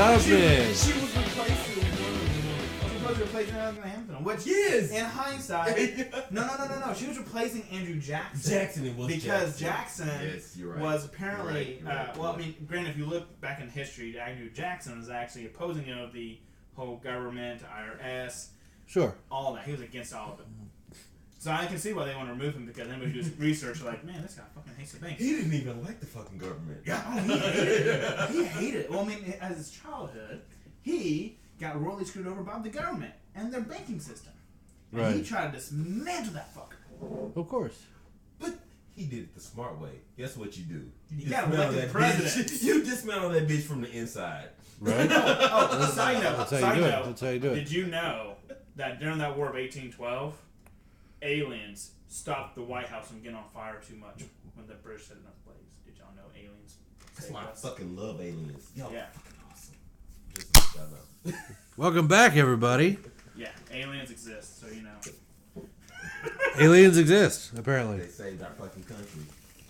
Kaufman. She was replacing Alexander Hamilton, which in hindsight, no. She was replacing Andrew Jackson. Because Jackson was apparently, granted, if you look back in history, Andrew Jackson was actually opposing of the whole government, IRS, all that. He was against all of it. So I can see why they want to remove him, because anybody who does research like, man, this guy fucking hates the bank. He didn't even like the fucking government. Yeah, he hated it. He hated it. Well, I mean, as his childhood, he got royally screwed over by the government and their banking system. And he tried to dismantle that fucker. Of course. But he did it the smart way. Guess what you do? You got elected president. You dismantle that bitch from the inside. Right? Side note. That's how you do it. Did you know that during that War of 1812, aliens stopped the White House from getting on fire too much when the British set it up blaze? Did y'all know aliens? That's why I fucking love aliens. Yo, yeah. Fucking awesome. Just y'all know. Welcome back, everybody. Yeah, aliens exist, so you know. Aliens exist, apparently. They saved our fucking country.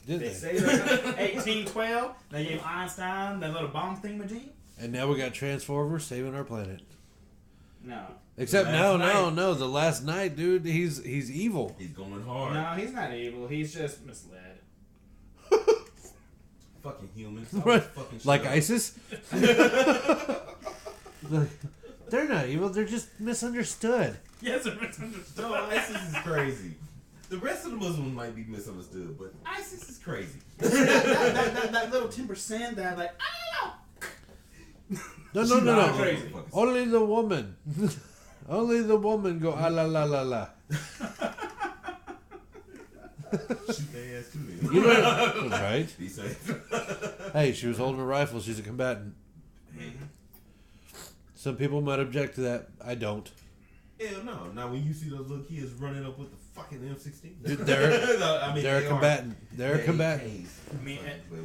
Did they? Saved our country. 1812, they gave Einstein that little bomb thingamajig. And now we got Transformers saving our planet. No. Except no. The last night, dude, he's evil. He's going hard. No, he's not evil. He's just misled. Fucking humans. Right. Fucking like ISIS? They're not evil. They're just misunderstood. Yes, they're misunderstood. No, ISIS is crazy. The rest of the Muslims might be misunderstood, but ISIS is crazy. that little 10% that like, I don't know. No. Crazy. Only the woman. Only the woman go ah la la la la. Shoot their ass too, then. You know, right? Be safe. Hey, she was holding a rifle. She's a combatant. Mm-hmm. Some people might object to that. I don't. Hell no. Now when you see those little kids running up with the fucking M16, dude, they're a combatant. They're a combatant.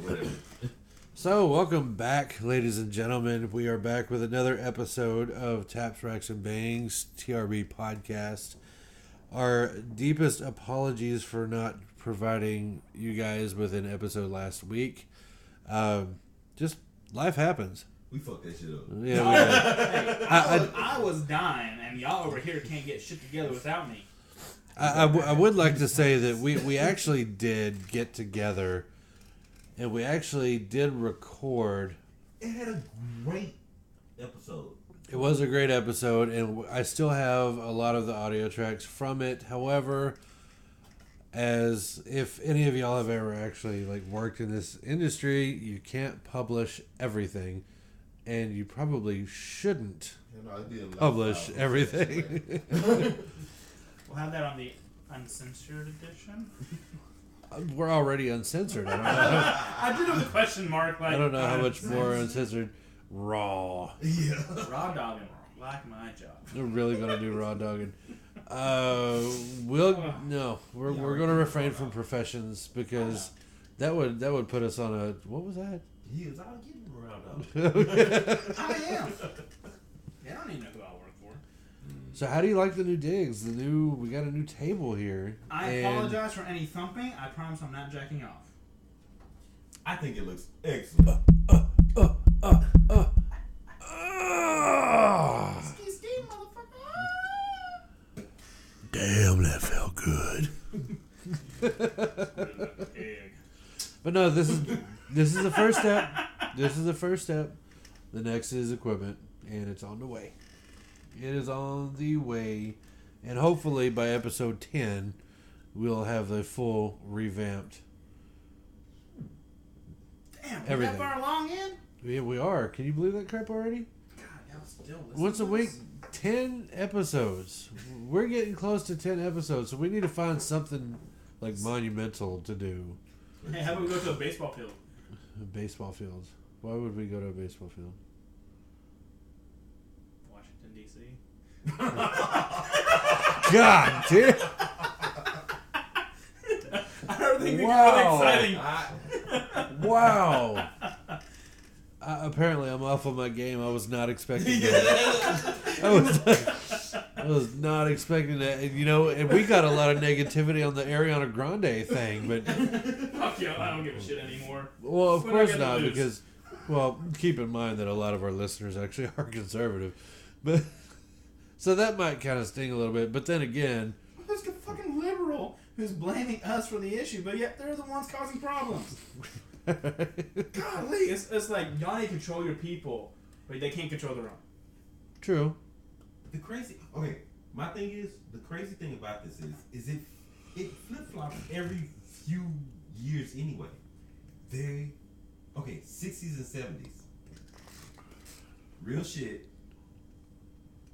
Whatever. So, welcome back, ladies and gentlemen. We are back with another episode of Taps, Racks, and Bangs, TRB podcast. Our deepest apologies for not providing you guys with an episode last week. Just, life happens. We fucked that shit up. Yeah, we did. I was dying, and y'all over here can't get shit together without me. I would like to say that we actually did get together. And we actually did record. It had a great episode. It was a great episode, and I still have a lot of the audio tracks from it. However, as if any of y'all have ever actually worked in this industry, you can't publish everything, and you probably shouldn't publish everything. We'll have that on the uncensored edition. We're already uncensored. I don't know. I did have a question mark. I don't know how much more uncensored. Raw. Yeah. Raw dogging. Like my job. We're really gonna do raw dogging. We're gonna refrain from professions because that would put us on a what was that? He was out getting raw dogging. I am. Yeah, I don't even know who I work for. So how do you like the new digs? We got a new table here. I apologize for any thumping. I promise I'm not jacking off. I think it looks excellent. Ski, motherfucker. Damn, that felt good. But no, this is the first step. This is the first step. The next is equipment, and it's on the way. It is on the way, and hopefully by episode 10, we'll have the full revamped. Damn, we're everything. that far along in? Yeah, we are. Can you believe that crap already? God, y'all still listening. Once a week, 10 episodes. We're getting close to 10 episodes, so we need to find something monumental to do. Hey, how about we go to a baseball field? Baseball fields. Why would we go to a baseball field? Washington, D.C. God damn! I don't think Wow. really exciting. Wow! Apparently, I'm off on my game. I was not expecting that. I was not expecting that. And we got a lot of negativity on the Ariana Grande thing, but Fuck you, I don't give a shit anymore. well, of course not, because Well, keep in mind that a lot of our listeners actually are conservative, but so that might kind of sting a little bit. But then again, who's a fucking liberal who's blaming us for the issue, but yet they're the ones causing problems? Golly, it's like y'all need to control your people, but they can't control their own. True. My thing is, the crazy thing about this is it flip flops every few years anyway. 60s and 70s. Real shit.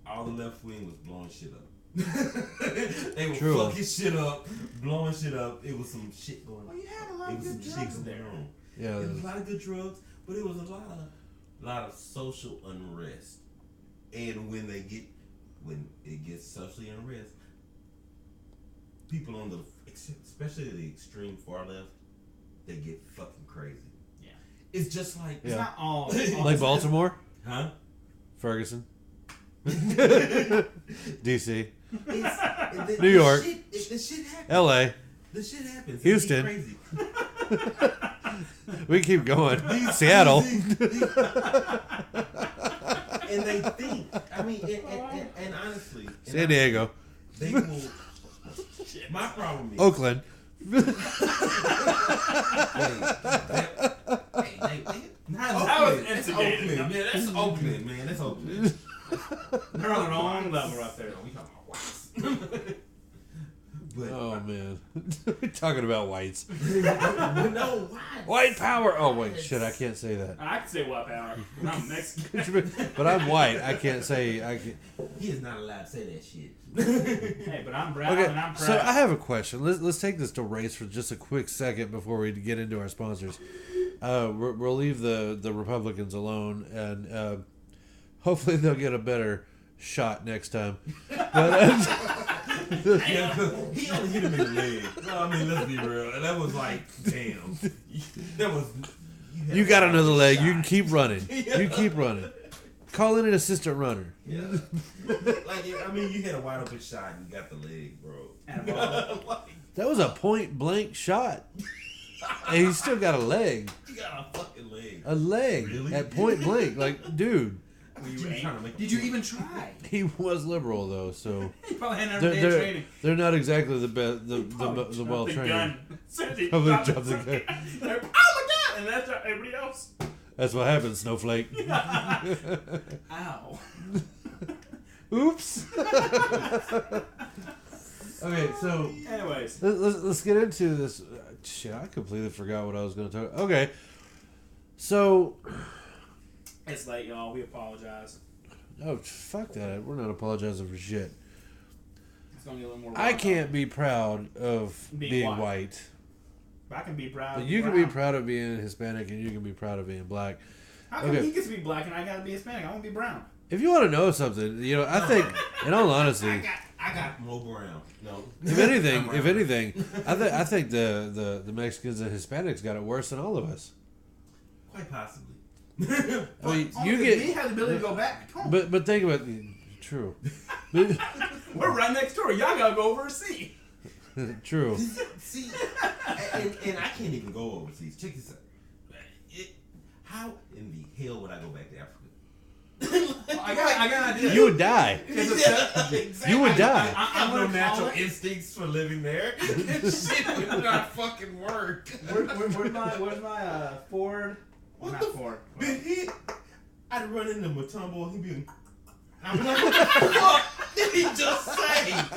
All the left wing was blowing shit up. They were fucking shit up, blowing shit up. It was some shit going on. Well, you had a lot of good drugs there. Yeah, it was a lot of good drugs, but it was a lot of social unrest. And when it gets socially unrest, people on especially the extreme far left, they get fucking crazy. Yeah, it's just like it's not all like Baltimore, huh? Ferguson, DC, New York, the shit happens. LA, the shit happens. Houston. Crazy. We keep going. Seattle. And they think, I mean, and honestly, San Diego. They will. My problem is Oakland. That was instigated. Yeah, that's Oakland, man. That's Oakland. They're on their own level right there. We talking about whites. Oh man, we're talking about whites. No, white power. Oh wait, shit, I can't say that. I can say white power. I'm Mexican, but I'm white. I can't say. He is not allowed to say that shit. Hey, but I'm brown and I'm proud. So I have a question. Let's take this to race for just a quick second before we get into our sponsors. We'll leave the Republicans alone, and hopefully they'll get a better shot next time. But, he only hit him in the leg. No, I mean, let's be real. And that was like, damn. That was. You got another leg. You can keep running. You keep running. Call in an assistant runner. Yeah. I mean, you hit a wide open shot and you got the leg, bro. That was a point blank shot. And he's still got a leg. You got a fucking leg. A leg. Really? At point blank. Like, dude. Did you even try? He was liberal though, so he probably had every day training. They're not exactly the best, the well trained. Probably dropped the gun. Oh my god! And that's everybody else. That's what happens, Snowflake. Ow. Oops. Okay, so anyways, let's get into this. Shit, I completely forgot what I was going to talk. Okay, so. It's late, y'all. We apologize. Oh, fuck that. We're not apologizing for shit. It's gonna get a little more. I can't be proud of being white. I can be proud. But you can be proud of being Hispanic, and you can be proud of being black. How come he gets to be black and I gotta be Hispanic? I want to be brown. If you want to know something, I think, in all honesty, I got more brown. No. If anything, I think the Mexicans and Hispanics got it worse than all of us. Quite possibly. I mean, you get. We have the ability to go back. But think about it. True. We're right next door. Y'all gotta go over and see. True. See, and I can't even go overseas. Check this out. How in the hell would I go back to Africa? I got an idea. You would die. Exactly. You would die. I have no natural instincts for living there. Shit would not fucking work. Where's my Ford? What not the Ford? I'd run into Matumbo and he'd be I'm like, what the fuck did he just say? Am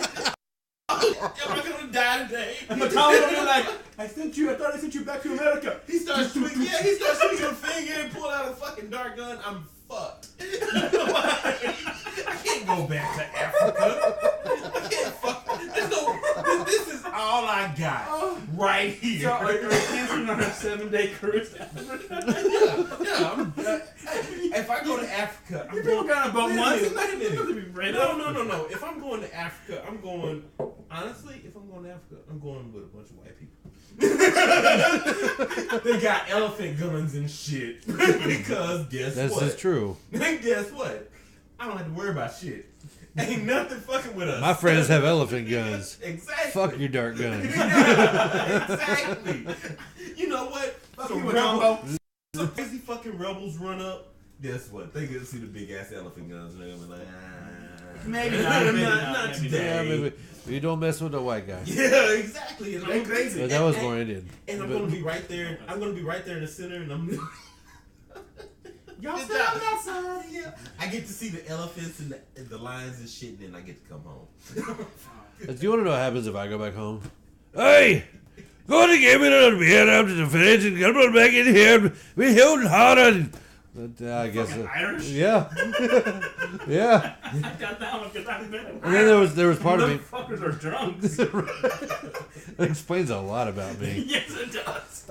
I gonna die today? And Matumbo would be like, I thought I sent you back to America. He starts swinging a finger and pull out a fucking dart gun. I'm fucked. I can't go back to Africa. I can't this is all I got right here. So are you canceling on a 7-day cruise? If I go to Africa, I'm going on a boat once. No. If I'm going to Africa, honestly, if I'm going to Africa, I'm going with a bunch of white people. They got elephant guns and shit. Because guess what? This is true. Guess what? I don't have to worry about shit. Ain't nothing fucking with us. My friends have elephant guns. Exactly. Fuck your dart guns. Exactly. You know what? Fuck you with Combo. Some crazy fucking fucking rebels run up, guess what? They get to see the big ass elephant guns, and they're gonna be like, maybe not today. Yeah, maybe. You don't mess with the white guy. Yeah, exactly. And they're crazy. But that was more Indian. And I'm gonna be right there. I'm gonna be right there in the center, and I'm. Y'all stay on that side. Yeah. I get to see the elephants and the lions and shit, and then I get to come home. Do you want to know what happens if I go back home? Hey! Go to give me a beer to the village and come on back in here. We're holding hard on. But, I guess. Irish? Yeah. Yeah. I got that one because I've been. And then there was part of me. Motherfuckers are drunk. That explains a lot about me. Yes, it does.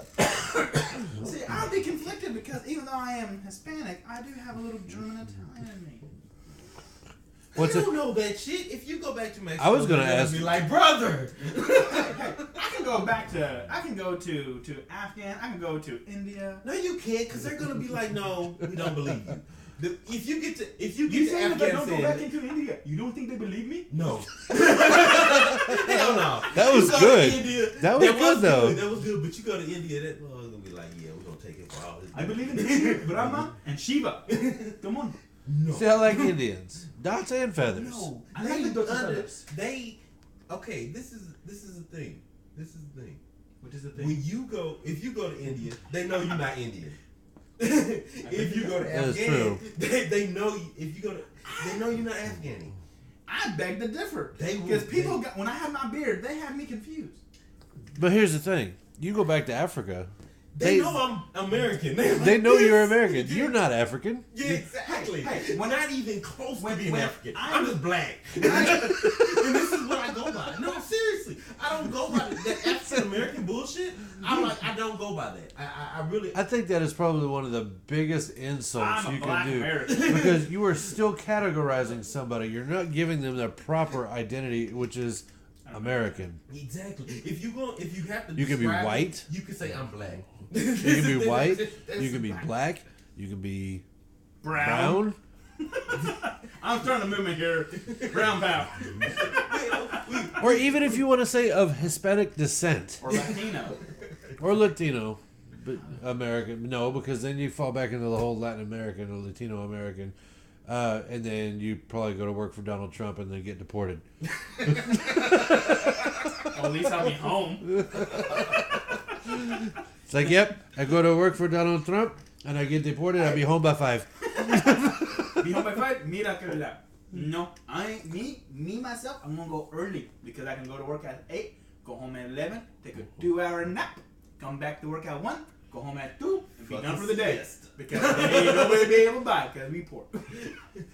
See, I'll be conflicted because even though I am Hispanic, I do have a little German Italian in me. You don't know that shit. If you go back to Mexico, I was gonna ask. Be like, brother. Hey, I can go back to. I can go to Afghan. I can go to India. No, you can't, because they're gonna be like, no, we don't believe you. If you get to You to saying that I don't go back Afghanistan, into India? You don't think they believe me? no. Hell no. That was You go to good. India, That was good, though. That was good, but you go to India, that mother's gonna be like, yeah, we're gonna take it for all this. I believe in Brahma and Shiva. Come on. No. See, I like Indians. Dots and feathers. No. I like the dots and feathers. Okay, this is the thing. This is the thing. Which is the thing? If you go to India, they know you're not Indian. If you go to Afghan, they know you. If you go to, they know you're not Afghani. I beg to differ. They will- Because people, when I have my beard, they have me confused. But here's the thing. You go back to Africa. They know I'm American. They know you're American. You're not African. Yeah, exactly. Hey, We're not even close to being African. I'm I'm just black. And this is what I go by. No, seriously. I don't go by that African American bullshit. I don't go by that. I really. I think that is probably one of the biggest insults I'm a you black can do. American. Because you are still categorizing somebody. You're not giving them their proper identity, which is American. Exactly. If you have to, You can be describe white. it, you can say I'm black. You can be white. You can be black. You can be brown. I'm starting a movement here. Brown power. Or even if you want to say of Hispanic descent. Or Latino. Or Latino. But American. No, because then you fall back into the whole Latin American or Latino American. And then you probably go to work for Donald Trump and then get deported. Well, at least I'll be home. It's like, yep, I go to work for Donald Trump and I get deported. I'll be home by 5. Be home by 5? Mira que la. No, I ain't me myself. I'm gonna go early because I can go to work at 8, go home at 11, take a 2-hour nap, come back to work at 1, go home at 2, and be done for the day. Because ain't nobody be able to buy because we poor.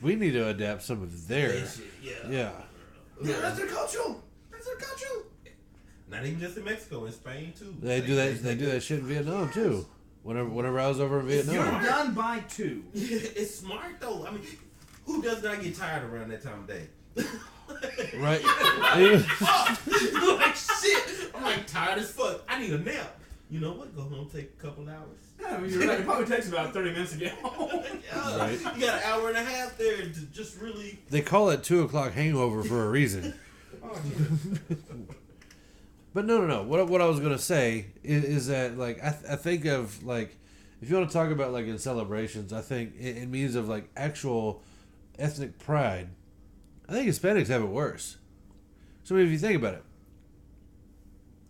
We need to adapt some of their. Yeah. That's their culture. That's their culture. Not even just in Mexico, in Spain too. They do that. They do that shit in Vietnam too. Whenever I was over in You're Vietnam. done by 2. Yeah, it's smart though. I mean, who does not get tired around that time of day? Right. Like shit. I'm like tired as fuck. I need a nap. You know what? Go home, take a couple hours. Yeah, I mean, you're right. It probably takes about 30 minutes to get home. Yeah, Right. You got an hour and a half there to just really. They call it 2:00 hangover for a reason. Oh, But no. What I was gonna say is that like I think of like if you want to talk about like in celebrations, I think in means of like actual ethnic pride, I think Hispanics have it worse. So if you think about it,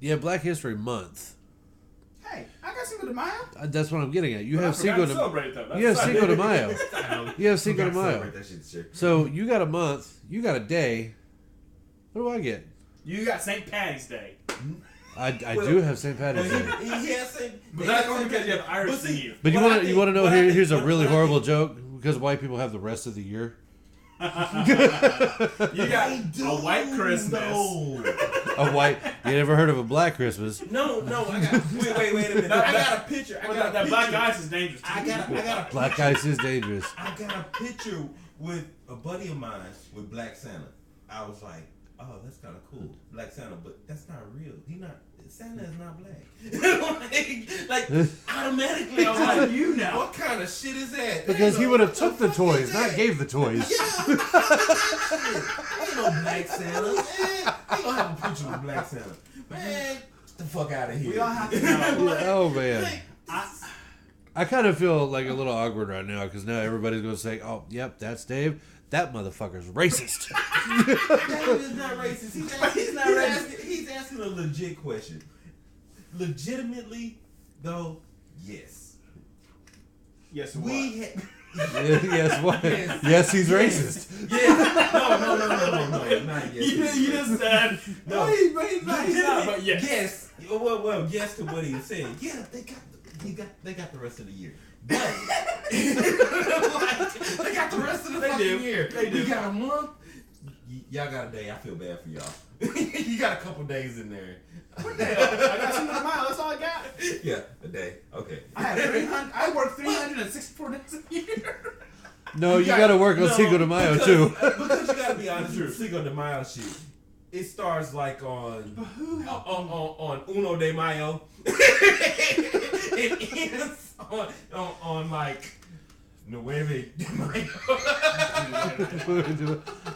you have Black History Month. hey, I got Cinco de Mayo. That's what I'm getting at. You But have I forgot Cinco to de celebrate though. you have Cinco de Mayo. You have Cinco de Forgot to Mayo. celebrate that shit, sure. So you got a month. You got a day. What do I get? You got St. Patty's Day. I do have St. Patty's Day. He has St. But that's only because you have Irish But in see, you. But What I you want to know what I here's a think- really what I horrible think- joke because white people have the rest of the year. You got a white Christmas. No. A white. You never heard of a Black Christmas? No, I got. Wait a minute. I got a picture. I Well, got that a black picture. ice is dangerous. Too. I got a Black ice is dangerous. I got a picture with a buddy of mine with Black Santa. I was like, oh, that's kind of cool, Black Santa, but that's not real. Santa is not black. like automatically, I was like, you know. what kind of shit is that? Because he would have took the fuck toys, is not that? gave the toys. Yeah, ain't no Black Santa. Man, I don't have a picture with Black Santa. Man, get the fuck out of here. We all have to know. Oh man. I I kind of feel like a little awkward right now because now everybody's going to say, "Oh, yep, that's Dave. That motherfucker's racist." Dave is not racist. He's not racist. He's asking a legit question. Legitimately, though, yes. Yes, yes, what? Yes, he's racist. Yes. No, not yes. You just said no. He's not. But yes. Yes. Well, yes to what he was saying. Yeah, they got the rest of the year. But they got the rest of the fucking year. They do. You got a month. Y'all got a day. I feel bad for y'all. You got a couple days in there. What the hell? I got Cinco de Mayo. That's all I got. Yeah, a day. Okay. I work 364 days a year. No, you got to work on Cinco de Mayo too. Because you got to be honest with Cinco de Mayo shit. It starts like on Uno de Mayo. It ends on like Nueve de Mayo.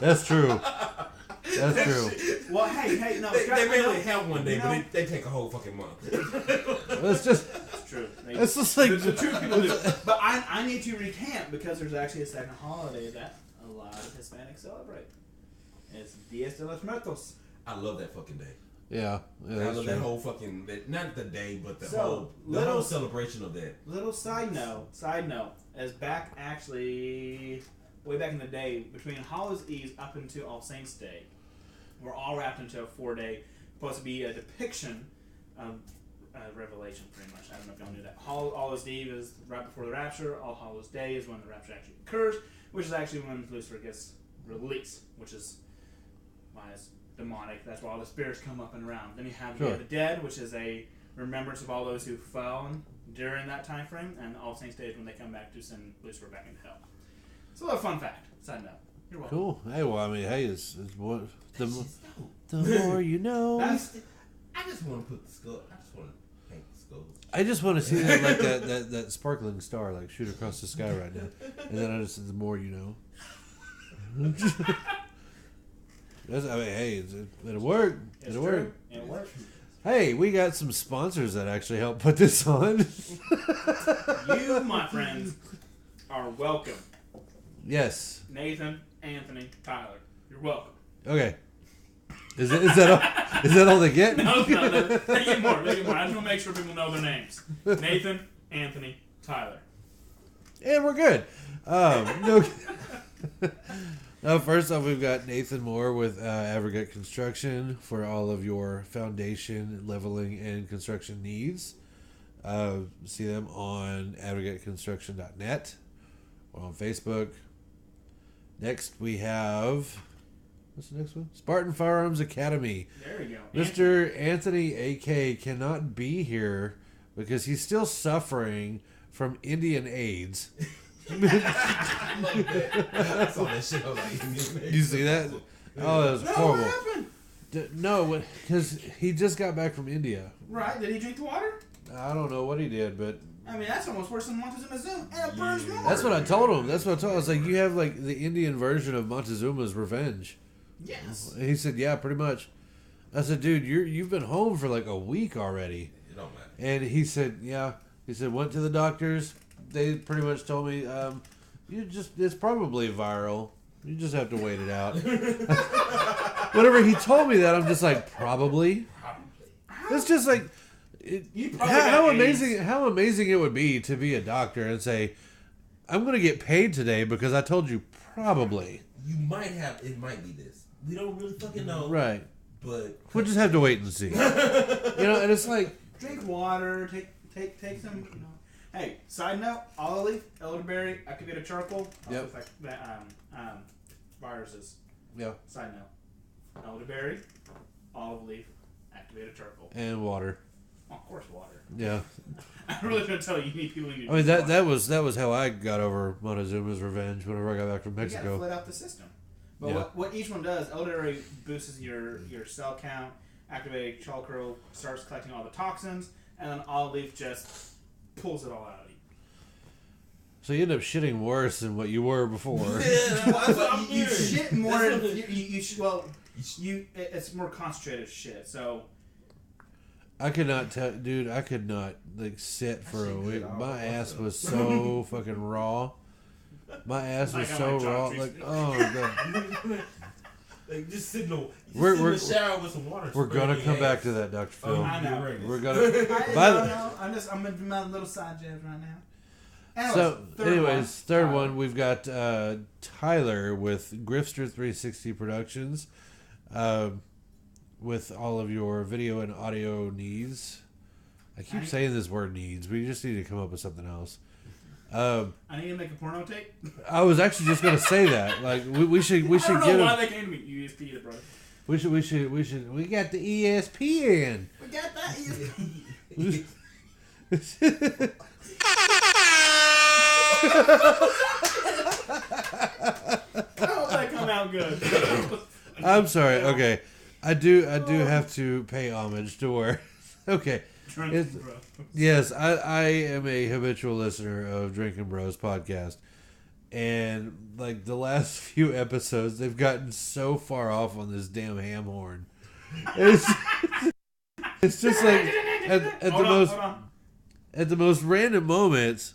That's true. That's true. Well, hey, no. They may only have one day, but they take a whole fucking month. That's just. That's true. It's just like the true people do. But I need to recant because there's actually a second holiday that a lot of Hispanics celebrate. It's Dias de los Muertos. I love that fucking day. Yeah, I love that whole fucking not the day, but the whole celebration of that. Little side note, as back actually way back in the day between Hallows Eve up until All Saints Day, we're all wrapped into a 4-day, supposed to be a depiction of Revelation, pretty much. I don't know if y'all knew that. All Hallows Eve is right before the Rapture. All Hallows Day is when the Rapture actually occurs, which is actually when Lucifer gets released, which is why it's demonic. That's why all the spirits come up and around. Then you have the Dead, which is a remembrance of all those who fell during that time frame, and All Saints Day is when they come back to send Lucifer back into hell. It's a little fun fact. Side note. You're welcome. Cool. Hey, well, I mean, hey, it's what the more you know. I just want to put the skull. I just want to paint the skulls. I just want to see that like that sparkling star like shoot across the sky right now, and then I just the more you know. I mean, hey, it'll work. It'll work. It'll work. Hey, we got some sponsors that actually help put this on. You, my friends, are welcome. Yes. Nathan, Anthony, Tyler. You're welcome. Okay. Is that all they get? No. They get more. I just want to make sure people know their names. Nathan, Anthony, Tyler. And we're good. No. First off, we've got Nathan Moore with Aggregate Construction for all of your foundation, leveling, and construction needs. See them on aggregateconstruction.net or on Facebook. Next, we have... What's the next one? Spartan Firearms Academy. There we go. Mr. Anthony A.K. cannot be here because he's still suffering from Indian AIDS. I love that. I saw that shit. I was like, you see that? Oh, that was horrible. What happened? No, because he just got back from India. Right. Did he drink the water? I don't know what he did, but... I mean, that's almost worse than Montezuma's Zoom. And it burns more. That's what I told him. I was like, you have like the Indian version of Montezuma's Revenge. Yes. And he said, yeah, pretty much. I said, dude, you've been home for like a week already. It don't matter. And he said, yeah. He said, went to the doctors. They pretty much told me, it's probably viral. You just have to wait it out. Whenever he told me that, I'm just like, probably. It's just like, how amazing it would be to be a doctor and say, I'm going to get paid today because I told you probably. You might have, it might be this. We don't really fucking know. Right. But we'll just have to wait and see. And it's like, drink water, take some, Hey, side note, olive leaf, elderberry, activated charcoal, also affect viruses. Yeah. Side note, elderberry, olive leaf, activated charcoal. And water. Oh, of course, water. Yeah. I'm really going to tell you, you need people in your I mean, that was how I got over Montezuma's Revenge whenever I got back from Mexico. You got to flat out the system. But what each one does, elderberry boosts your cell count, activated charcoal starts collecting all the toxins, and then olive leaf just pulls it all out of you. So you end up shitting worse than what you were before. You shit more. It's more concentrated shit. So I could not tell, dude. I could not like sit for a week. My ass was so fucking raw. My ass was so raw. Like, oh god. Like just sitting in the shower with some water. We're gonna come back to that, Dr. Phil. I know. We're gonna. I'm gonna do my little side jabs right now. Third one, we've got Tyler with Grifster 360 Productions, with all of your video and audio needs. I keep saying this word needs. We just need to come up with something else. I need to make a porno tape. I was actually just gonna say that. Like we should I don't know get why they came to me. ESP, bro. We got the ESPN. We got that ESP. I hope that come out good. I'm sorry. Okay, I do have to pay homage to where. Okay. Yes, I am a habitual listener of Drinking Bros podcast, and like the last few episodes, they've gotten so far off on this damn ham horn. It's just like at the most random moments.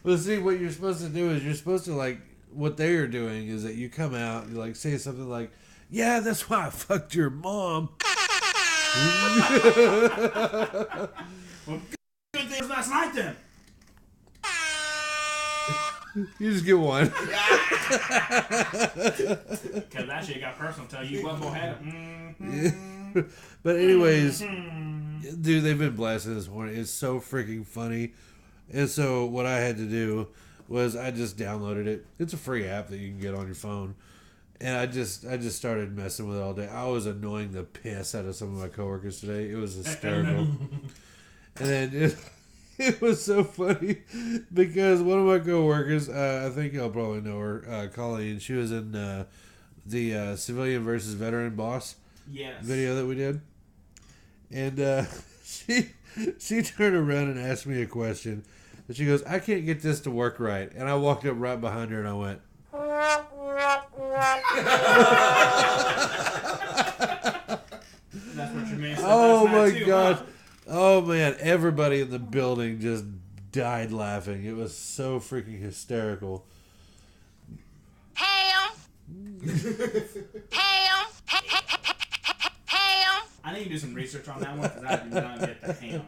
Well, see, what you're supposed to do is you're supposed to like what they are doing is that you come out and you like say something like, "Yeah, that's why I fucked your mom." Well, good thing it's not like them. You just get one. Because that shit got personal. Tell you what, go ahead. Mm-hmm. But anyways, dude, they've been blasting this morning. It's so freaking funny. And so what I had to do was I just downloaded it. It's a free app that you can get on your phone. And I just started messing with it all day. I was annoying the piss out of some of my coworkers today. It was hysterical. And then it was so funny because one of my coworkers, I think y'all probably know her, Colleen. She was in the civilian versus veteran boss video that we did. And she turned around and asked me a question. And she goes, "I can't get this to work right." And I walked up right behind her and I went, That's what you mean. "Oh my god." Huh? Oh man, everybody in the building just died laughing. It was so freaking hysterical. Ham. I need to do some research on that one because I do not get the ham.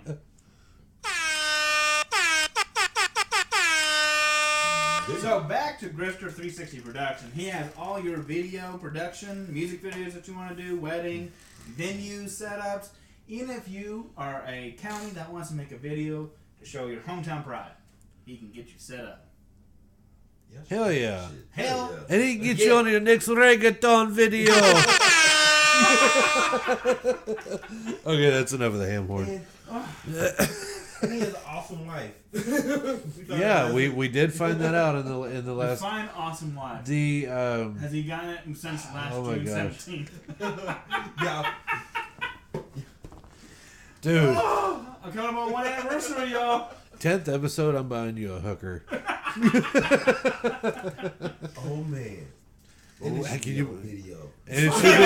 So back to Grifter 360 Production. He has all your video production, music videos that you want to do, wedding, venue setups. Even if you are a county that wants to make a video to show your hometown pride, he can get you set up. Hell yeah. Hell yeah. And he can get you on your next reggaeton video. Okay, that's enough of the ham horn. And he has an awesome wife. Yeah, we did find that out in the last. Find awesome wife. Has he gotten it since last June 17th? Yeah. Dude. I'm coming up on 1 anniversary, y'all. 10th episode, I'm buying you a hooker. Oh man. And can you video? And it should be. No,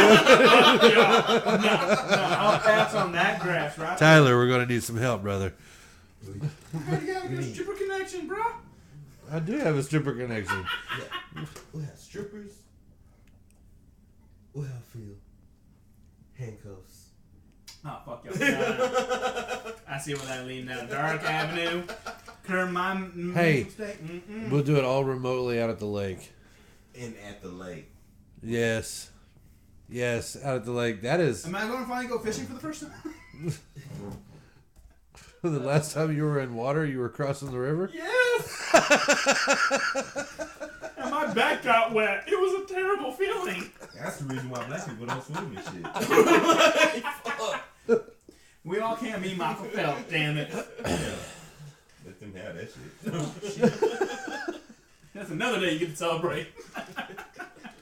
I'll pass on that grass, right? Tyler, we're gonna need some help, brother. You got a good stripper connection, bro. I do have a stripper connection. Yeah. We have strippers. We have Phil. Handcuffs. Oh, fuck y'all. I see where that leading down Dark Avenue. Hey, we'll do it all remotely out at the lake. And at the lake. Yes. Yes, out at the lake. That is... Am I going to finally go fishing for the first time? The last time you were in water, you were crossing the river? Yes! And my back got wet. It was a terrible feeling. That's the reason why black people don't swim and shit. We all can't be Michael Phelps, damn it. Let them have that shit. That's another day you get to celebrate.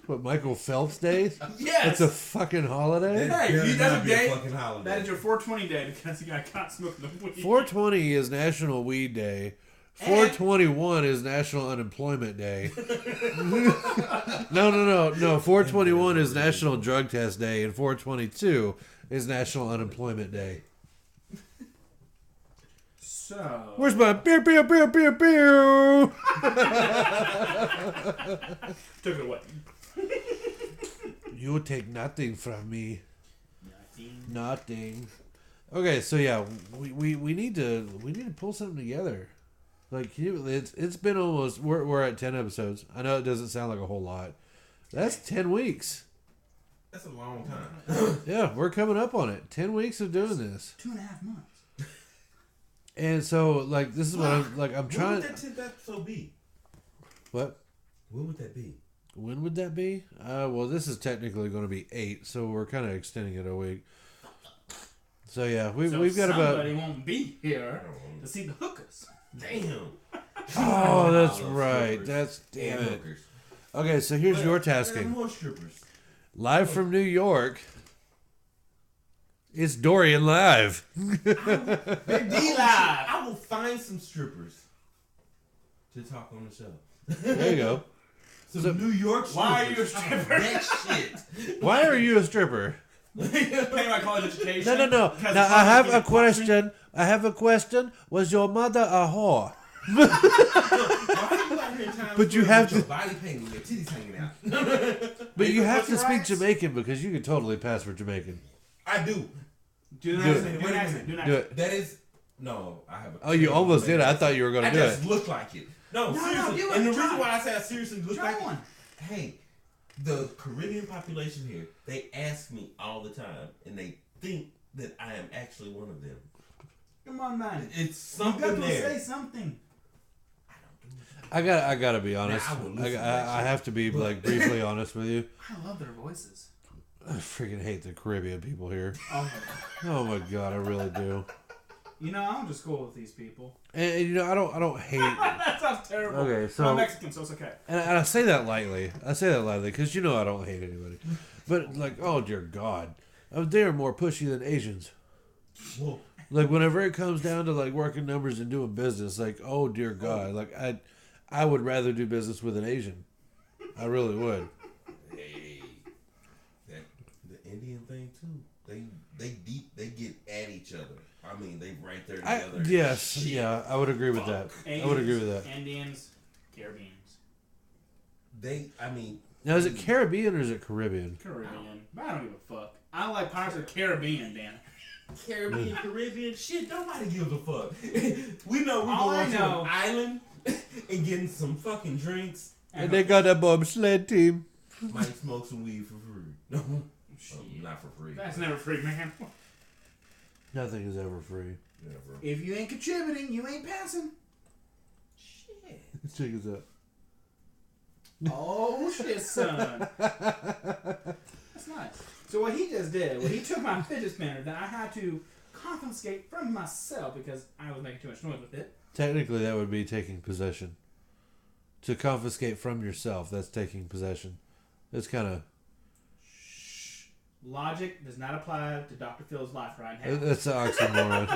What, Michael Phelps Day? Yes. It's a fucking holiday? Hey, that's a day. Fucking holiday. That is your 420 day because you got caught smoking the weed. 420 is National Weed Day 421 is National Unemployment Day. No. 421 is National Drug Test Day, and 422 is National Unemployment Day. So... Where's my pew, pew, pew, pew, pew? Took it away. You take nothing from me. Nothing. Okay, so yeah, we need to pull something together. Like it's been almost we're at 10 episodes. I know it doesn't sound like a whole lot. That's 10 weeks. That's a long time. Yeah, we're coming up on it. 10 weeks of doing this. 2.5 months. And so like this is what I'm trying. When would that 10th episode be? What? When would that be? When would that be? Well, this is technically going to be 8, so we're kind of extending it a week. So yeah, we've got about. Somebody won't be here to see the hookers. Damn. Oh, that's right. That's damn it. Okay, so here's your tasking. More strippers. Live from New York. It's Dorian live. Big D live. I will find some strippers to talk on the show. There you go. So New York strippers. Why are you a stripper? That shit. Why are you a stripper? Pay my college education. No. Now I have a question. Was your mother a whore? But you have to. Your body painting, your titties hanging out. But you have to speak Jamaican because you can totally pass for Jamaican. I do. Do it. That is no. I have. Oh, you almost did it. I thought you were going to do it. I just look like it. No, seriously. And the reason why I say I seriously look like it. Hey, the Caribbean population here, they ask me all the time, and they think that I am actually one of them. Come on, man. It's something you got to there. say something. I gotta be honest. I have to be like briefly honest with you. I love their voices. I freaking hate the Caribbean people here. Oh my god, I really do. You know, I'm just cool with these people. And you know, I don't hate. That sounds terrible. Okay, so I'm Mexican, so it's okay. And I say that lightly. Because you know I don't hate anybody. But like, oh dear God, they are more pushy than Asians. Whoa. Like whenever it comes down to like working numbers and doing business, like oh dear God, like I would rather do business with an Asian. I really would. Hey, the Indian thing too. They get at each other. I mean, they right there together. Yes, yeah, I would agree with that. Asians, I would agree with that. Indians, Caribbeans. Now is it Caribbean or is it Caribbean? Caribbean. But I don't give a fuck. I like Pirates of the Caribbean, Dan. Caribbean, shit, nobody gives a fuck. We know we're going to an island and getting some fucking drinks. And they got a bobsled team. Might smoke some weed for free. No, not for free. That's never free, man. Nothing is ever free. Never. If you ain't contributing, you ain't passing. Shit. Check this out. Oh shit, son. That's nice. So what he just did, he took my fidget spinner that I had to confiscate from myself because I was making too much noise with it. Technically, that would be taking possession. To confiscate from yourself, that's taking possession. It's kind of... Logic does not apply to Dr. Phil's life right now. That's an oxymoron.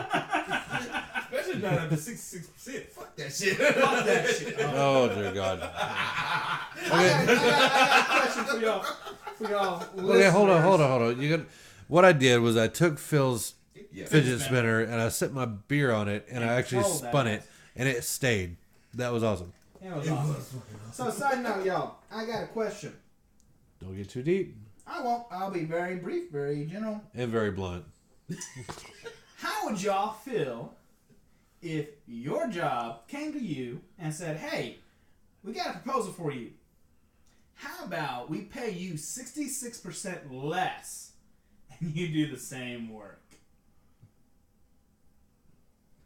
Especially not up to 66%. Fuck that shit. Fuck that shit. Oh, dear God. Okay. I got a question for y'all. Okay, hold on. What I did was I took Phil's fidget spinner and I set my beer on it and I actually spun it and it stayed. That was awesome. It was awesome. So, side note, y'all. I got a question. Don't get too deep. I won't. I'll be very brief, very general. And very blunt. How would y'all feel if your job came to you and said, hey, we got a proposal for you. How about we pay you 66% less and you do the same work?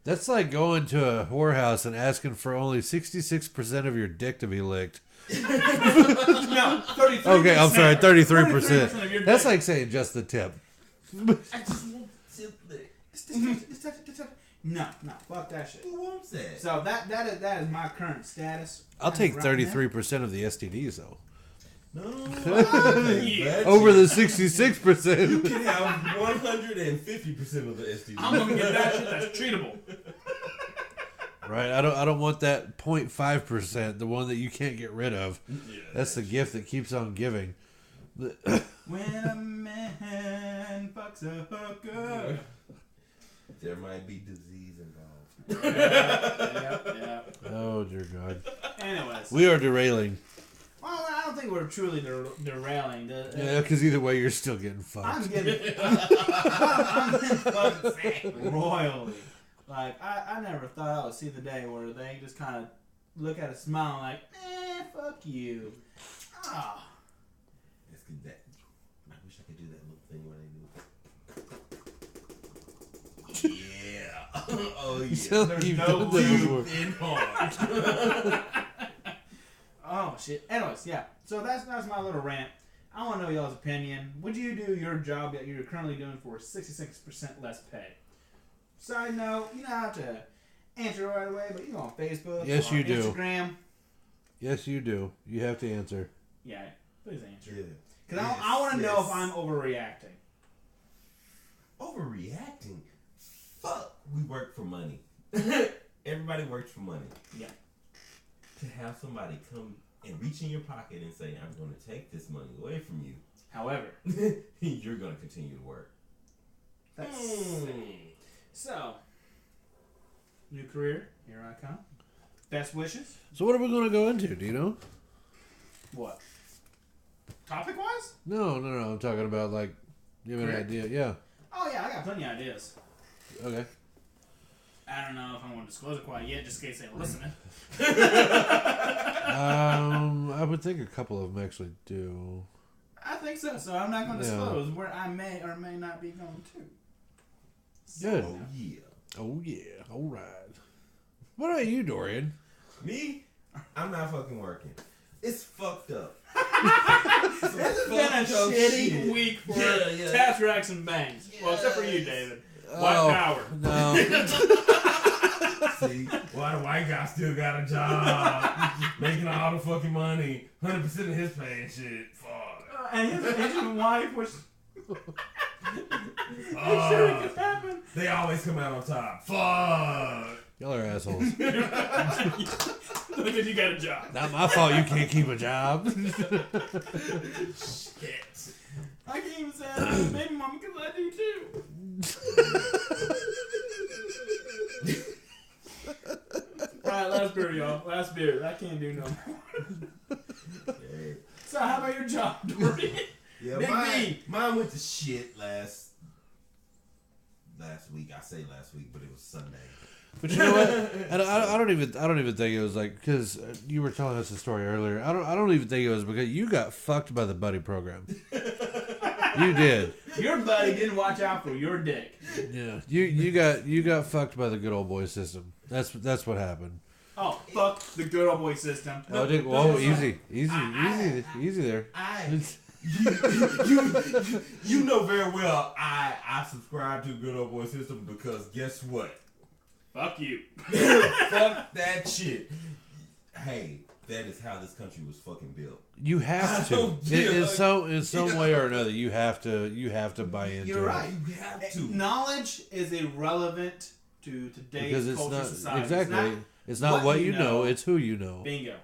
That's like going to a whorehouse and asking for only 66% of your dick to be licked. No, 33%. Okay, I'm sorry, 33%. 33% That's like saying just the tip. I just want tip lick. No, fuck that shit. Who wants that? So that is my current status. I'll take 33% of the STDs though. No. Over the 66%. You can have 150% of the STDs. I'm gonna get that shit that's treatable. Right? I don't want that 0.5%, the one that you can't get rid of. Yeah, that's the gift that keeps on giving. When a man fucks a hooker, there might be disease involved. Yeah. Oh dear God. Anyways, we are derailing. Well, I don't think we're truly derailing. Yeah, because either way, you're still getting fucked. I'm getting fucked royally. Like, I never thought I would see the day where they just kind of look at a smile like, fuck you. Ah. That's good. I wish I could do that little thing where they do. Yeah. Oh, yeah. There's no deep in heart. Oh, shit. Anyways, yeah. So that's my little rant. I want to know y'all's opinion. Would you do your job that you're currently doing for 66% less pay? Side note, you don't have to answer right away, but you go on Facebook, yes, you do. Instagram. Yes, you do. You have to answer. Yeah, please answer. Because I want to know if I'm overreacting. Overreacting? Fuck. We work for money. Everybody works for money. Yeah. To have somebody come and reach in your pocket and say, I'm going to take this money away from you. However, you're going to continue to work. That's So, new career, here I come. Best wishes. So what are we going to go into? Do you know? What? Topic-wise? No. I'm talking about, like, you have an idea. Yeah. Oh, yeah, I got plenty of ideas. Okay. I don't know if I want to disclose it quite yet, just in case they're listening. I would think a couple of them actually do. I think so. So I'm not going to disclose where I may or may not be going to. Good. Oh yeah. All right. What about you, Dorian? Me? I'm not fucking working. It's fucked up. This has been a shitty week for task racks and bangs. Yes. Well, except for you, David. White power. No. See, why the white guy still got a job, making all the fucking money, 100% of his pay and shit. Fuck. And his wife was. Sure it happen. They always come out on top. Fuck. Y'all are assholes. Because you got a job. Not my fault you can't keep a job. Shit. I can't even say I have a baby mama because I do too. Alright, last beer, y'all. Last beer. I can't do no more. So, how about your job, Dorian? Yeah, mine went to shit last week. I say last week, but it was Sunday. But you know what? And I don't even think it was like, because you were telling us the story earlier. I don't even think it was because you got fucked by the buddy program. You did. Your buddy didn't watch out for your dick. Yeah, you got fucked by the good old boy system. That's what happened. Oh, fuck the good old boy system. No, easy there. You know very well I subscribe to good old boy system because guess what? Fuck you. Fuck that shit. Hey, that is how this country was fucking built. You have to. In some way or another, you have to buy into it. You're right. You have to. Knowledge is irrelevant to today's culture society. Exactly. It's not what you know, it's who you know. Bingo.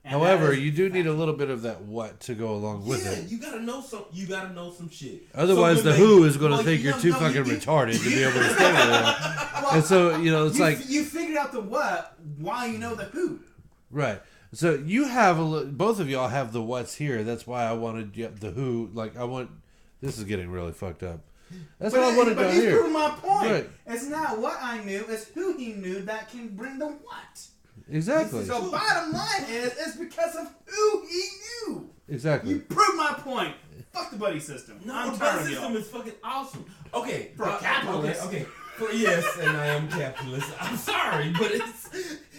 And however, you do need a little bit of that what to go along with it. You gotta know some. You gotta know some shit. Otherwise, the who is going to think you're too fucking retarded to be able to stand there. And so it's like you figured out the what, why you know the who. Right. So you have both of y'all have the what's here. That's why I wanted the who. Like this is getting really fucked up. That's what I wanted down here. But he's proving my point. Right. It's not what I knew. It's who he knew that can bring the what. Exactly. So bottom line is, it's because of who he knew. Exactly. You proved my point. Fuck the buddy system. No, I'm the tired buddy of system y'all. is fucking awesome. Okay, for a capitalist. Okay. Yes, and I am a capitalist. I'm sorry, but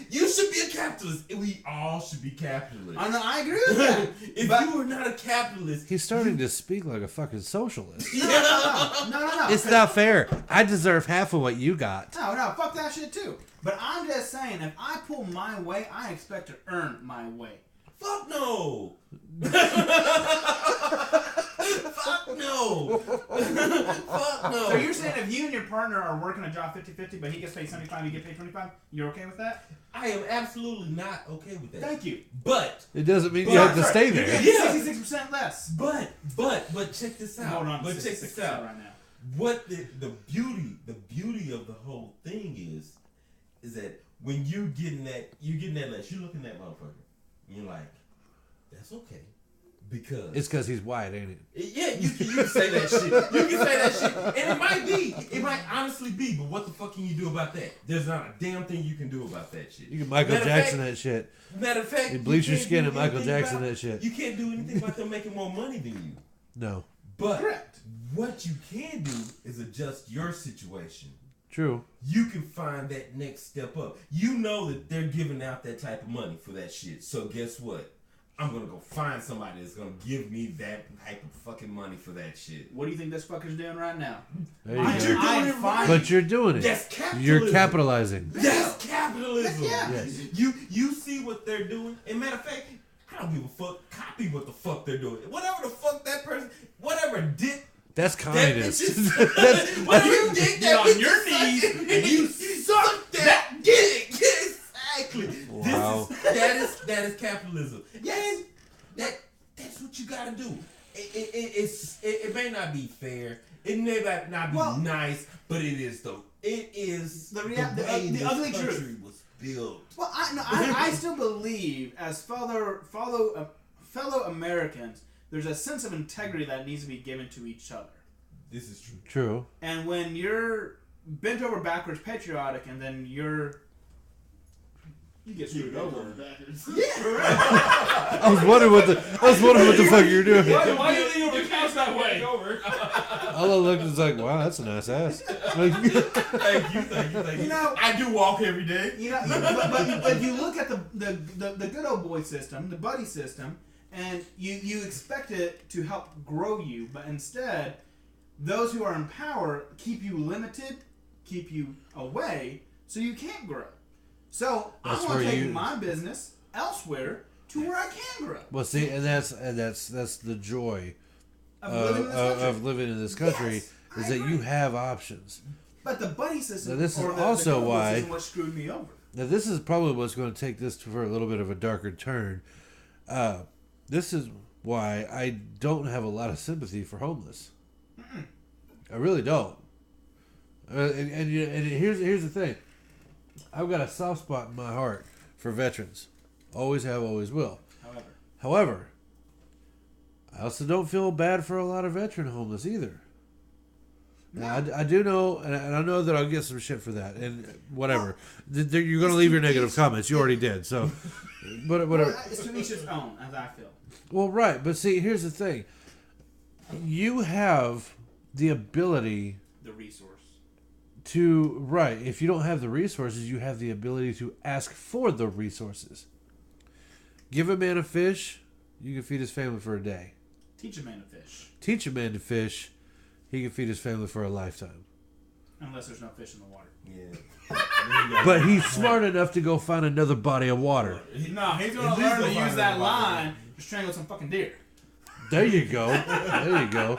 you should be a capitalist. We all should be capitalists. I agree with that. If you were not a capitalist, he's starting to speak like a fucking socialist. No. It's not fair. I deserve half of what you got. No, fuck that shit too. But I'm just saying, if I pull my way, I expect to earn my way. Fuck no. Fuck no. Fuck no. So you're saying if you and your partner are working a job 50-50, but he gets paid 75, you get paid 25, you're okay with that? I am absolutely not okay with that. Thank you. But it doesn't mean you have to stay there. Yeah, 66% less. But check this out. Hold on, but check this out right now. What the beauty of the whole thing is that when you're getting that less, you looking at that motherfucker, and you're like, that's okay. Because it's because he's white, ain't it? Yeah, you can say that shit. You can say that shit. And it might honestly be, but what the fuck can you do about that? There's not a damn thing you can do about that shit. You can Michael Jackson that shit. Matter of fact, you bleach your skin and Michael Jackson that shit. You can't do anything about them making more money than you. No. But what you can do is adjust your situation. True. You can find that next step up. You know that they're giving out that type of money for that shit. So guess what? I'm going to go find somebody that's going to give me that type of fucking money for that shit. What do you think this fucker's doing right now? But you're doing it. That's capitalism. You're capitalizing. That's capitalism. Yeah. Yes. You see what they're doing. And matter of fact, I don't give a fuck. Copy what the fuck they're doing. Whatever the fuck that person, whatever dick. That's communist. Whatever you dick that on your knees and you suck that dick. Exactly. Wow. That is capitalism. Yes, that's what you gotta do. It may not be fair. It may not be nice, but it is the ugly truth was built. Well, I still believe as fellow Americans, there's a sense of integrity that needs to be given to each other. This is true. True. And when you're bent over backwards patriotic, and then you get screwed over. Yeah. I was wondering what the fuck you're doing. Why do you lean over the couch that way? All I looked was like, wow, that's a nice ass. Thank you. You know, I do walk every day. You know, but you look at the good old boy system, the buddy system, and you expect it to help grow you, but instead, those who are in power keep you limited, keep you away, so you can't grow. So I want to take my business elsewhere to where I can grow. Well, see, and that's the joy of living in this country is that you have options. But the buddy system, now, this is also why what screwed me over. Now, this is probably what's going to take this for a little bit of a darker turn. This is why I don't have a lot of sympathy for homeless. Mm-mm. I really don't. And here's the thing. I've got a soft spot in my heart for veterans. Always have, always will. However, I also don't feel bad for a lot of veteran homeless either. No. Now, I do know, and I know that I'll get some shit for that, and whatever. You're going to leave your negative comments. You already did, so. But whatever. Well, it's to each his own, as I feel. Well, right, but see, here's the thing. You have the ability. The resource. If you don't have the resources, you have the ability to ask for the resources. Give a man a fish, you can feed his family for a day. Teach a man to fish. Teach a man to fish, he can feed his family for a lifetime. Unless there's no fish in the water. Yeah. But he's smart enough to go find another body of water. No, he's going to learn to use that line to strangle some fucking deer. There you go. There you go.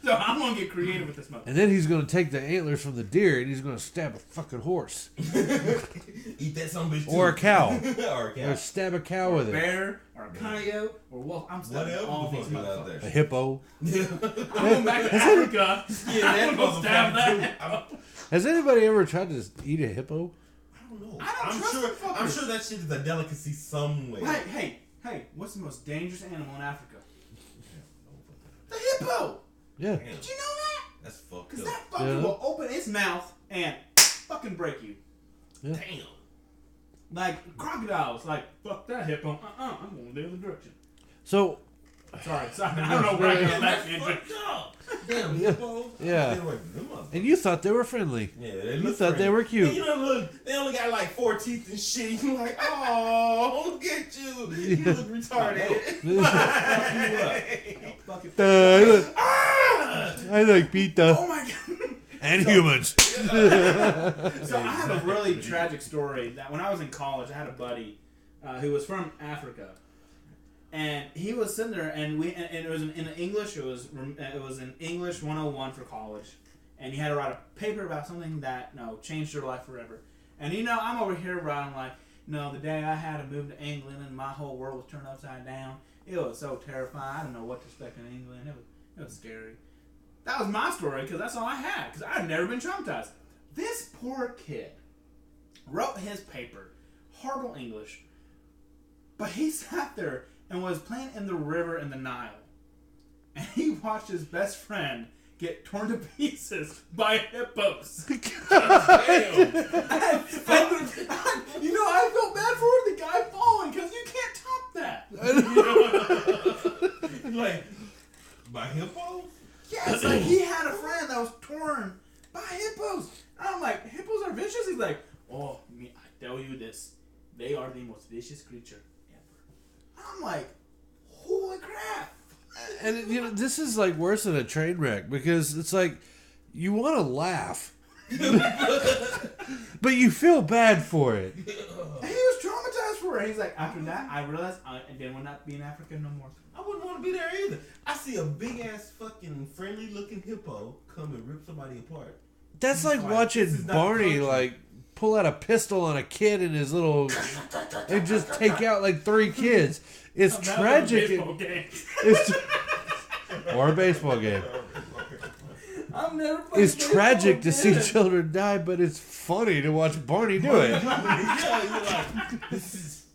So I'm going to get creative with this motherfucker. And then he's going to take the antlers from the deer and he's going to stab a fucking horse. Eat that some bitch too. Or a cow. Or stab a cow with it. Or a bear, or a coyote, or a wolf. I'm stabbing all these motherfuckers. A hippo. I'm going back to Africa. I'm going to stab that. Has anybody ever tried to eat a hippo? I don't know. I'm sure that shit is a delicacy somewhere. Hey, what's the most dangerous animal in Africa? The hippo! Yeah. Did you know that? That's fucked up. Because that fucker will open its mouth and fucking break you. Yeah. Damn. Like crocodiles, like, fuck that hippo. I'm going the other direction. So. Sorry. I don't know where I got that tangent. Damn, hippos. Yeah. And you thought they were friendly. Yeah, you thought they were cute. And you know, look, they only got like 4 teeth and shit. You're like, oh, look at you. You look retarded. I like pizza. Oh my god. And humans. So I have a really tragic story that when I was in college, I had a buddy who was from Africa. And he was sitting there, and it was in English. It was in English 101 for college, and he had to write a paper about something that changed your life forever. And I'm over here writing like, the day I had to move to England and my whole world was turned upside down. It was so terrifying. I didn't know what to expect in England. It was scary. That was my story because that's all I had because I had never been traumatized. This poor kid wrote his paper, horrible English, but he sat there and was playing in the river in the Nile. And he watched his best friend get torn to pieces by hippos. Damn. I felt bad for the guy falling because you can't top that. Like, by hippos? Yeah, it's like he had a friend that was torn by hippos. And I'm like, hippos are vicious? He's like, I tell you this, they are the most vicious creature ever. I'm like, holy crap. And this is like worse than a train wreck because it's like you want to laugh, but you feel bad for it. He was traumatized for it. He's like, after that, I realized I didn't want to be in Africa no more. I wouldn't want to be there either. I see a big ass fucking friendly looking hippo come and rip somebody apart. That's like watching Barney like pull out a pistol on a kid in his little and just take out like 3 kids. It's tragic. Or a baseball game. I've never played It's tragic to see children die, but it's funny to watch Barney do it. Yeah, you're like, this is,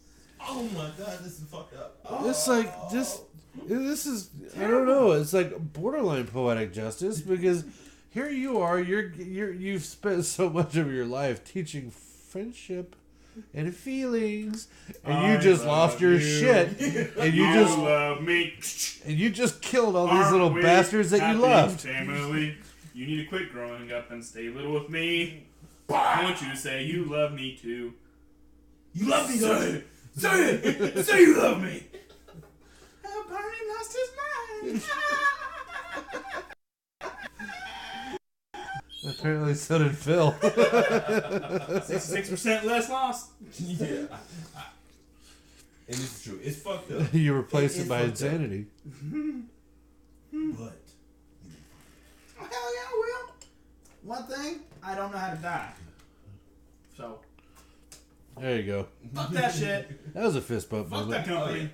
oh my god, this is fucked up. It's like this is I don't know. It's like borderline poetic justice because here you are. You've spent so much of your life teaching friendship and feelings, and you just lost your shit, and you just love me, and you just killed all these little bastards that you loved. Family, you need to quit growing up and stay little with me. I want you to say you love me too. You love me, say it. Say you love me. Barney lost his mind. Apparently, so did Phil. 66% less lost. Yeah. And it's true. It's fucked up. You replaced it by insanity. But. Hell yeah, I will. One thing, I don't know how to die. So. There you go. Fuck that shit. That was a fist bump Fuck moment. that company.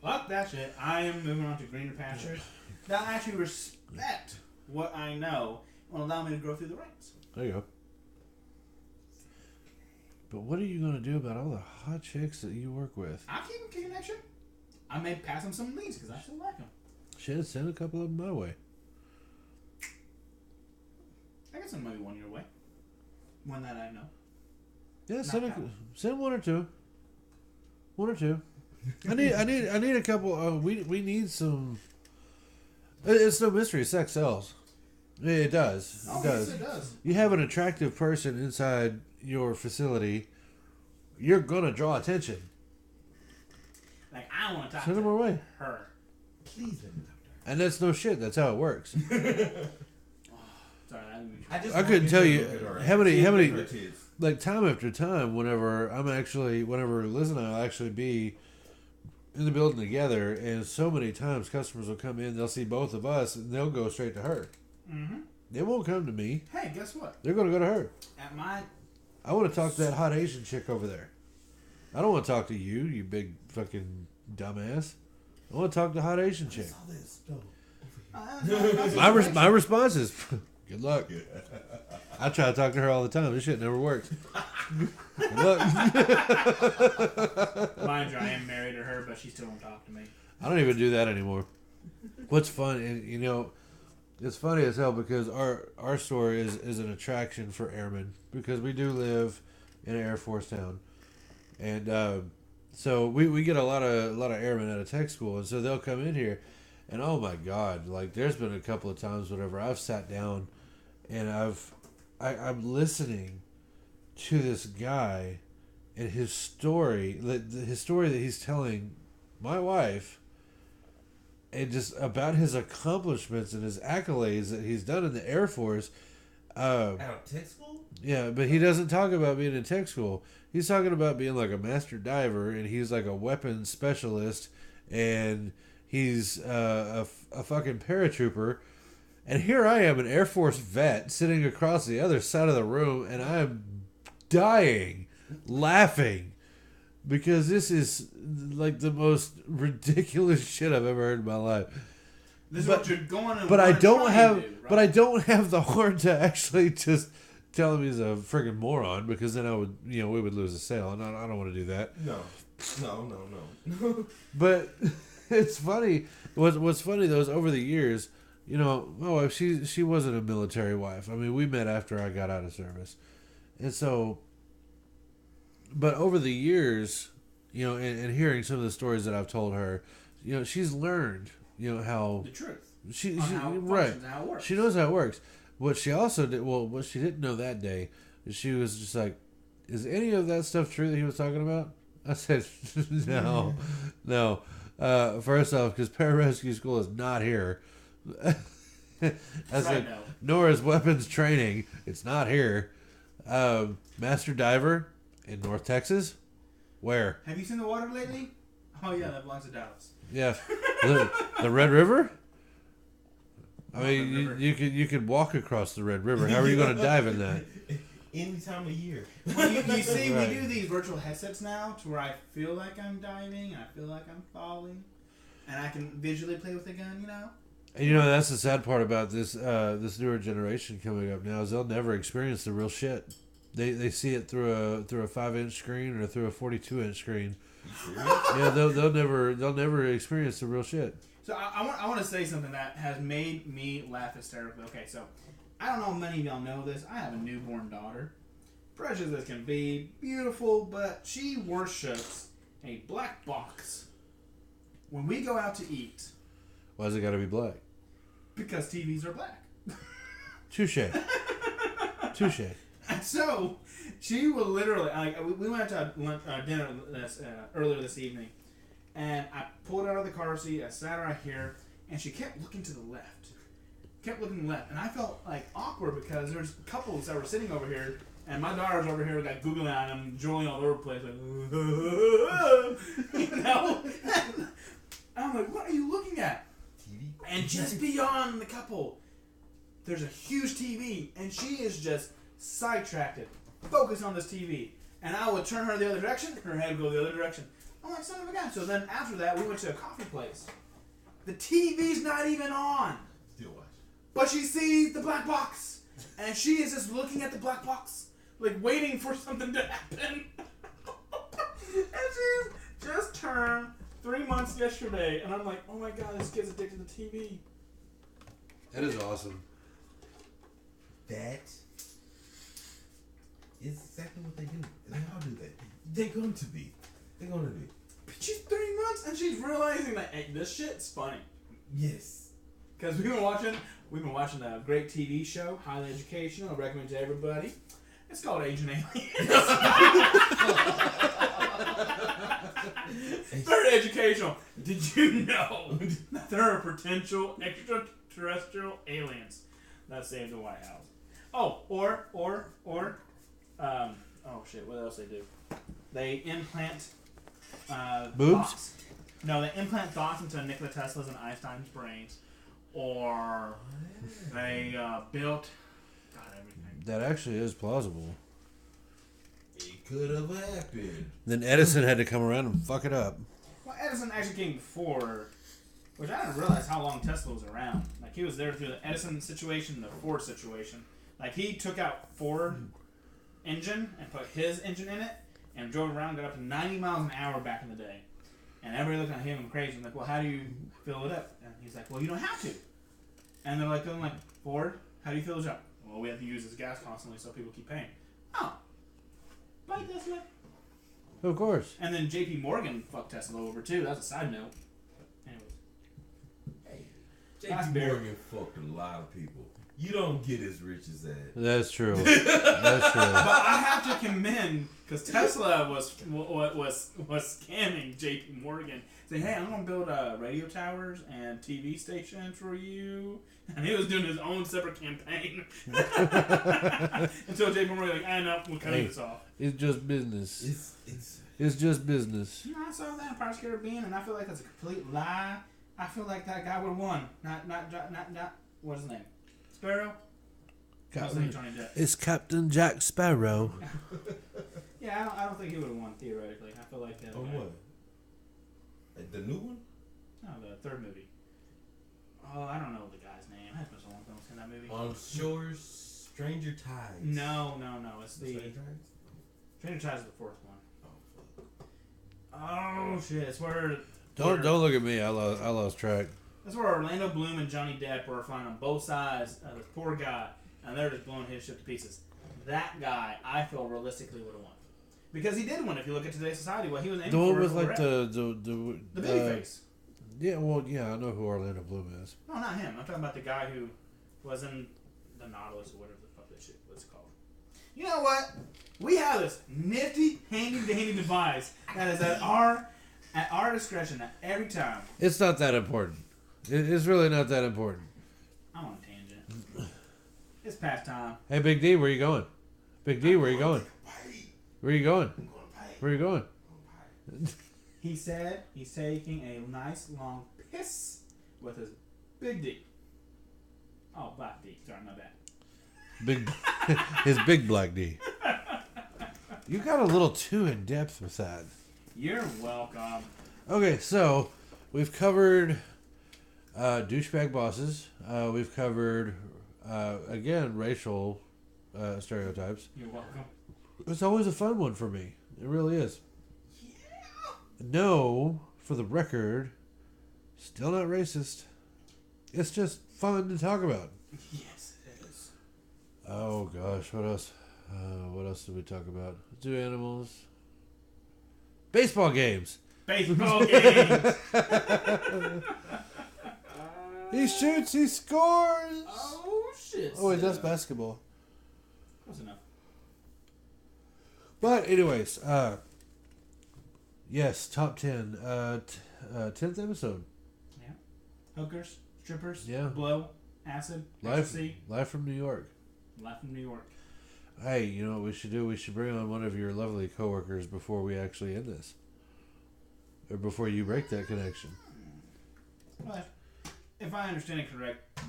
Fuck that shit. I am moving on to greener pastures that actually respect what I know and allow me to grow through the ranks. There you go. But what are you going to do about all the hot chicks that you work with? I'll keep them kicking that shit. I may pass them some leads because I still like them. Shit, send a couple of them my way. I can send maybe one your way. One that I know. Yeah, send one or two. One or two. I need a couple. We need some. It's no mystery. Sex sells. It does. Oh, it does. yes, it does. You have an attractive person inside your facility, you're gonna draw attention. Like I want to talk Send to them away. her. Please let me talk to her. And that's no shit. That's how it works. Sorry, I couldn't tell you how many like time after time. Whenever Liz and I'll actually be in the building together, and so many times customers will come in, they'll see both of us, and they'll go straight to her. Mm-hmm. They won't come to me. Hey, guess what? They're going to go to her. I want to talk to that hot Asian chick over there. I don't want to talk to you, you big fucking dumbass. I want to talk to the hot Asian chick. My response is, good luck. I try to talk to her all the time. This shit never works. Good luck. Mind you, I am married to her, but she still don't talk to me. I don't even do that anymore. What's fun, and it's funny as hell because our store is an attraction for airmen because we do live in an Air Force town, and so we get a lot of airmen out of tech school, and so they'll come in here, and oh my god, like there's been a couple of times whenever I've sat down, and I'm listening to this guy and his story that he's telling my wife. And just about his accomplishments and his accolades that he's done in the Air Force. Out of tech school? Yeah, but he doesn't talk about being in tech school. He's talking about being like a master diver, and he's like a weapons specialist, and he's a fucking paratrooper. And here I am, an Air Force vet, sitting across the other side of the room, and I'm dying, laughing, because this is like the most ridiculous shit I've ever heard in my life. This is what you're going to. But I don't have. Right? But I don't have the heart to actually just tell him he's a friggin' moron, because then I would, we would lose a sale, and I don't want to do that. No. But it's funny. What's funny though is over the years. My wife, she wasn't a military wife. I mean, we met after I got out of service. And so, but over the years, and hearing some of the stories that I've told her, she's learned, how... The truth. She how it right. functions and how it works. She knows how it works. What she also did, what she didn't know that day, is she was just like, is any of that stuff true that he was talking about? I said, no. First off, because pararescue school is not here. I said, nor is weapons training. It's not here. Master diver in North Texas. Where? Have you seen the water lately? Oh yeah, that belongs to Dallas. Yeah, the Red River. I mean, you could walk across the Red River. How are you going to dive in that? Any time of year. Well, you see, right. We do these virtual headsets now to where I feel like I'm diving and I feel like I'm falling, and I can visually play with the gun. And that's the sad part about this newer generation coming up now is they'll never experience the real shit. They see it through a 5-inch screen or through a 42-inch screen. Yeah, they'll never experience the real shit. So I want to say something that has made me laugh hysterically. Okay, so I don't know if many of y'all know this. I have a newborn daughter, precious as can be, beautiful, but she worships a black box. When we go out to eat. Why's it got to be black? Because TVs are black. Touche. And so, she will literally, we went to dinner earlier this evening, and I pulled out of the car seat, I sat right here, and she kept looking to the left. And I felt awkward because there's couples that were sitting over here, and my daughter's over here Googling on them, drooling all over the place, I'm like, what are you looking at? TV. And just beyond the couple, there's a huge TV, and she is just sidetracked, focused on this TV. And I would turn her the other direction, her head would go the other direction. I'm like, son of a gun. So then after that, we went to a coffee place. The TV's not even on. Still watch. But she sees the black box, and she is just looking at the black box, waiting for something to happen. And she's just turned 3 months yesterday, and I'm like, oh my god, this kid's addicted to TV. That is awesome. That is exactly what they do. They all do that. They're going to be. But she's 3 months, and she's realizing that, hey, this shit's funny. Yes. Because we've been watching a great TV show, highly educational. I recommend to everybody. It's called Agent Aliens. Very educational. Did you know that there are potential extraterrestrial aliens that saved the White House? Oh, oh shit, what else they do? They implant boobs? Thoughts. No, they implant thoughts into Nikola Tesla's and Einstein's brains. Or they built everything. That actually is plausible. It could have happened. Then Edison had to come around and fuck it up. Well, Edison actually came before, which I didn't realize how long Tesla was around. He was there through the Edison situation and the Ford situation. He took out Ford engine and put his engine in it and drove around and got up to 90 miles an hour back in the day. And everybody looked at him and crazy. Well, how do you fill it up? And he's like, well, you don't have to. And they're going Ford, how do you fill it up? Well, we have to use this gas constantly so people keep paying. Oh. Buy Tesla. Of course. And then J.P. Morgan fucked Tesla over, too. That's a side note. Anyways. Hey, J.P. Morgan fucked a lot of people. You don't get as rich as that. That's true. That's true. But I have to commend, because Tesla was scamming J.P. Morgan, saying, hey, I'm going to build radio towers and TV stations for you. And he was doing his own separate campaign. Until J.P. Morgan was like, I know, we're cutting this off. It's just business. It's just business. You know, I saw that in Pirates of the Caribbean, and I feel like that's a complete lie. I feel like that guy would have won. Not. What's his name? Sparrow. It's Captain Jack Sparrow. Yeah, I don't think he would have won theoretically. I feel like that. Oh, what? The new one? No, the third movie. Oh, I don't know the guy's name. It has been so long since I've seen that movie. On Shores, Stranger Tides. No. It's the Stranger Tides is the fourth one. Oh shit! It's where. Don't look at me. I lost track. That's where Orlando Bloom and Johnny Depp were flying on both sides of this poor guy, and they're just blowing his shit to pieces. That guy, I feel realistically would have won, because he did win. If you look at today's society, what he was aiming for. The one with like the baby face. Yeah, well, yeah, I know who Orlando Bloom is. No, not him. I'm talking about the guy who was in the Nautilus or whatever the fuck that shit was called. You know what? We have this nifty, handy-dandy device that is at our discretion at every time. It's not that important. It's really not that important. I'm on a tangent. It's past time. Hey, Big D, where you going? Big D, where you going? Where you going? Where you going? He said he's taking a nice long piss with his big D. Oh, black D. Sorry, my bad. His big black D. You got a little too in depth with that. You're welcome. Okay, so we've covered douchebag bosses. We've covered again racial stereotypes. You're welcome. It's always a fun one for me. It really is. No, for the record, still not racist. It's just fun to talk about. Yes, it is. Oh gosh, what else? What else did we talk about? Zoo animals. Baseball games. Baseball games. He shoots, he scores. Oh shit. Oh wait, that's basketball. Close enough. But anyways, yes, top 10. 10th episode. Yeah. Hookers, strippers, yeah. blow, acid, Live from New York. Live from New York. Hey, you know what we should do? We should bring on one of your lovely coworkers before we actually end this. Or before you break that connection. Well, if I understand it correct,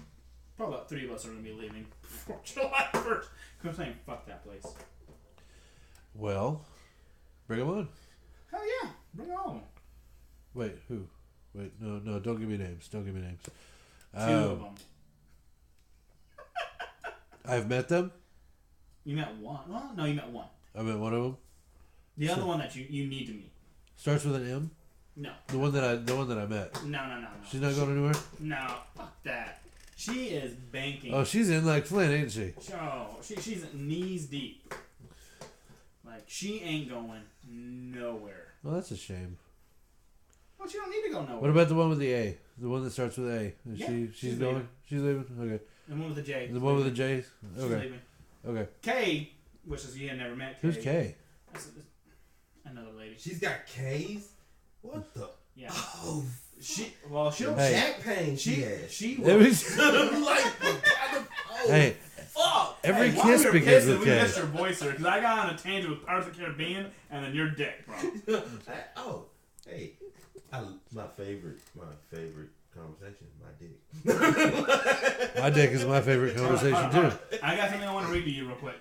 probably about 3 of us are going to be leaving before July 1st. Because I'm saying, fuck that place. Well, bring them on. Hell yeah. Bring all of them. Wait, who? Wait, no, don't give me names. Don't give me names. 2 of them. I've met them? You met one? Well, no, you met one. I met one of them? The other one that you need to meet. Starts with an M? No. The one that I met. No. She's not going anywhere? No, fuck that. She is banking. Oh, she's in like Flint, ain't she? Oh, she's knees deep. Like, she ain't going nowhere. Well, that's a shame. Well, she don't need to go nowhere. What about the one with the A? The one that starts with A? Is yeah, she's going? Leaving. She's leaving? Okay. The one with the J. The one with the J? She's Okay. leaving. Okay. K, which is you had never met K. Who's K? That's another lady. She's got K's? What the? Yeah. Oh, she don't. Hey. Jack pain she has. She It was. Like, Hey. Fuck. Every Hey, kiss while we were begins pissing, with we K. missed your voice, sir, because I got on a tangent with Pirates of the Caribbean and then your dick, bro. Oh, hey. My favorite conversation, my dick. My dick is my favorite conversation too. I got something I want to read to you real quick.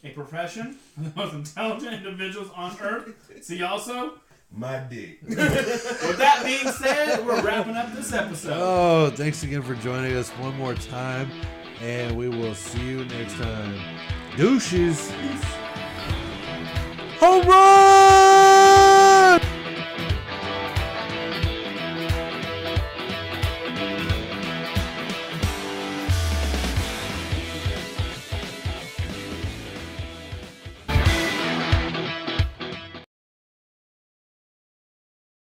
A profession for the most intelligent individuals on Earth. See also? My dick. With that being said, we're wrapping up this episode. Oh, thanks again for joining us one more time. And we will see you next time. Douches. Home run!